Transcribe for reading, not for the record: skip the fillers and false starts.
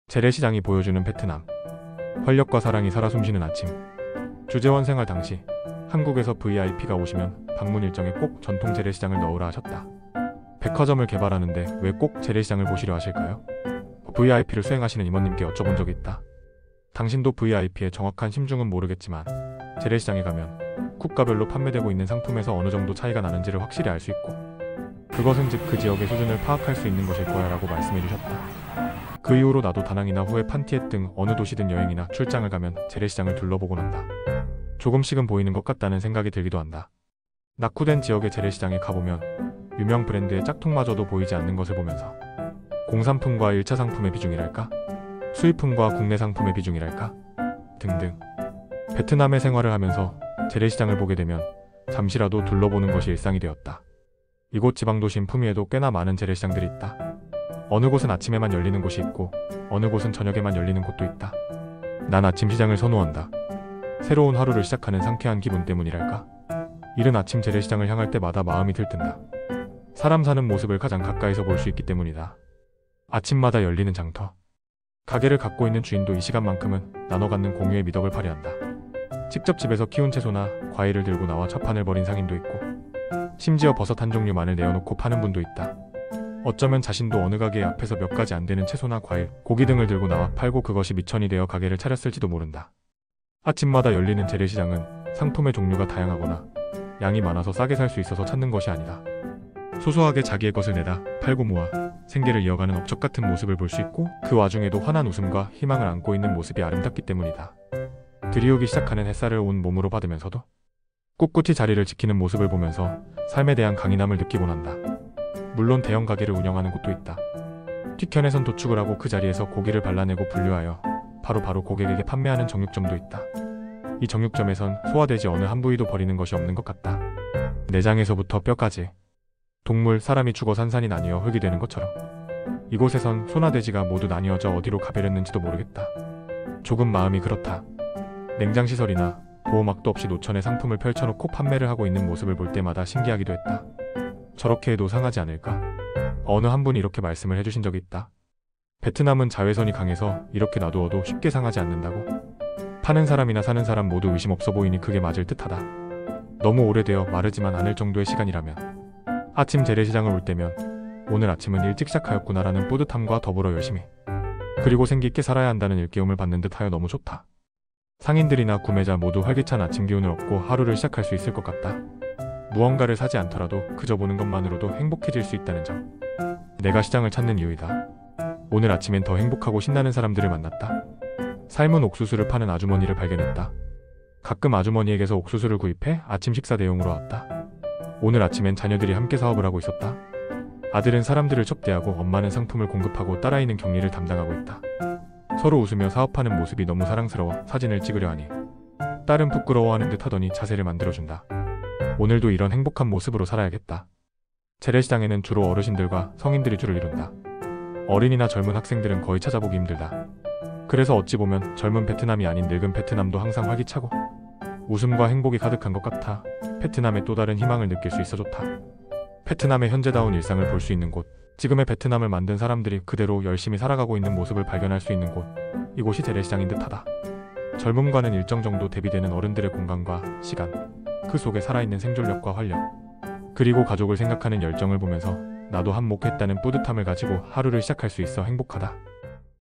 재래시장이 보여주는 베트남. 활력과 사랑이 살아 숨쉬는 아침. 주재원 생활 당시 한국에서 VIP가 오시면 방문 일정에 꼭 전통 재래시장을 넣으라 하셨다. 백화점을 개발하는데 왜 꼭 재래시장을 보시려 하실까요? VIP를 수행하시는 임원님께 여쭤본 적이 있다. 당신도 VIP의 정확한 심중은 모르겠지만 재래시장에 가면 국가별로 판매되고 있는 상품에서 어느 정도 차이가 나는지를 확실히 알 수 있고 그것은 즉 그 지역의 수준을 파악할 수 있는 것일 거야 라고 말씀해 주셨다. 그 이후로 나도 다낭이나 후에 판티엣 등 어느 도시든 여행이나 출장을 가면 재래시장을 둘러보곤 한다. 조금씩은 보이는 것 같다는 생각이 들기도 한다. 낙후된 지역의 재래시장에 가보면 유명 브랜드의 짝퉁마저도 보이지 않는 것을 보면서 공산품과 1차 상품의 비중이랄까? 수입품과 국내 상품의 비중이랄까? 등등. 베트남의 생활을 하면서 재래시장을 보게 되면 잠시라도 둘러보는 것이 일상이 되었다. 이곳 지방도시인 푸미에도 꽤나 많은 재래시장들이 있다. 어느 곳은 아침에만 열리는 곳이 있고 어느 곳은 저녁에만 열리는 곳도 있다. 난 아침 시장을 선호한다. 새로운 하루를 시작하는 상쾌한 기분 때문이랄까? 이른 아침 재래시장을 향할 때마다 마음이 들뜬다. 사람 사는 모습을 가장 가까이서 볼 수 있기 때문이다. 아침마다 열리는 장터. 가게를 갖고 있는 주인도 이 시간만큼은 나눠 갖는 공유의 미덕을 발휘한다. 직접 집에서 키운 채소나 과일을 들고 나와 첫판을 벌인 상인도 있고 심지어 버섯 한 종류만을 내어놓고 파는 분도 있다. 어쩌면 자신도 어느 가게 앞에서 몇 가지 안 되는 채소나 과일, 고기 등을 들고 나와 팔고 그것이 미천이 되어 가게를 차렸을지도 모른다. 아침마다 열리는 재래시장은 상품의 종류가 다양하거나 양이 많아서 싸게 살 수 있어서 찾는 것이 아니다. 소소하게 자기의 것을 내다 팔고 모아 생계를 이어가는 업적 같은 모습을 볼 수 있고 그 와중에도 환한 웃음과 희망을 안고 있는 모습이 아름답기 때문이다. 들이오기 시작하는 햇살을 온 몸으로 받으면서도 꿋꿋이 자리를 지키는 모습을 보면서 삶에 대한 강인함을 느끼곤 한다. 물론 대형 가게를 운영하는 곳도 있다. 뒤편에선 도축을 하고 그 자리에서 고기를 발라내고 분류하여 바로바로 고객에게 판매하는 정육점도 있다. 이 정육점에선 소화돼지 어느 한 부위도 버리는 것이 없는 것 같다. 내장에서부터 뼈까지 동물, 사람이 죽어 산산이 나뉘어 흙이 되는 것처럼 이곳에선 소나 돼지가 모두 나뉘어져 어디로 가버렸는지도 모르겠다. 조금 마음이 그렇다. 냉장시설이나 보호막도 없이 노천에 상품을 펼쳐놓고 판매를 하고 있는 모습을 볼 때마다 신기하기도 했다. 저렇게 해도 상하지 않을까? 어느 한 분이 이렇게 말씀을 해주신 적이 있다. 베트남은 자외선이 강해서 이렇게 놔두어도 쉽게 상하지 않는다고? 파는 사람이나 사는 사람 모두 의심 없어 보이니 그게 맞을 듯하다. 너무 오래되어 마르지만 않을 정도의 시간이라면 아침 재래시장을 올 때면 오늘 아침은 일찍 시작하였구나라는 뿌듯함과 더불어 열심히 그리고 생기있게 살아야 한다는 일깨움을 받는 듯하여 너무 좋다. 상인들이나 구매자 모두 활기찬 아침 기운을 얻고 하루를 시작할 수 있을 것 같다. 무언가를 사지 않더라도 그저 보는 것만으로도 행복해질 수 있다는 점. 내가 시장을 찾는 이유이다. 오늘 아침엔 더 행복하고 신나는 사람들을 만났다. 삶은 옥수수를 파는 아주머니를 발견했다. 가끔 아주머니에게서 옥수수를 구입해 아침 식사 대용으로 왔다. 오늘 아침엔 자녀들이 함께 사업을 하고 있었다. 아들은 사람들을 접대하고 엄마는 상품을 공급하고 딸아이는 격리를 담당하고 있다. 서로 웃으며 사업하는 모습이 너무 사랑스러워 사진을 찍으려 하니 딸은 부끄러워하는 듯 하더니 자세를 만들어준다. 오늘도 이런 행복한 모습으로 살아야겠다. 재래시장에는 주로 어르신들과 성인들이 줄을 이룬다. 어린이나 젊은 학생들은 거의 찾아보기 힘들다. 그래서 어찌 보면 젊은 베트남이 아닌 늙은 베트남도 항상 활기차고 웃음과 행복이 가득한 것 같아 베트남의 또 다른 희망을 느낄 수 있어 좋다. 베트남의 현재다운 일상을 볼 수 있는 곳, 지금의 베트남을 만든 사람들이 그대로 열심히 살아가고 있는 모습을 발견할 수 있는 곳, 이곳이 재래시장인 듯하다. 젊음과는 일정 정도 대비되는 어른들의 공간과 시간, 그 속에 살아있는 생존력과 활력, 그리고 가족을 생각하는 열정을 보면서 나도 한몫했다는 뿌듯함을 가지고 하루를 시작할 수 있어 행복하다.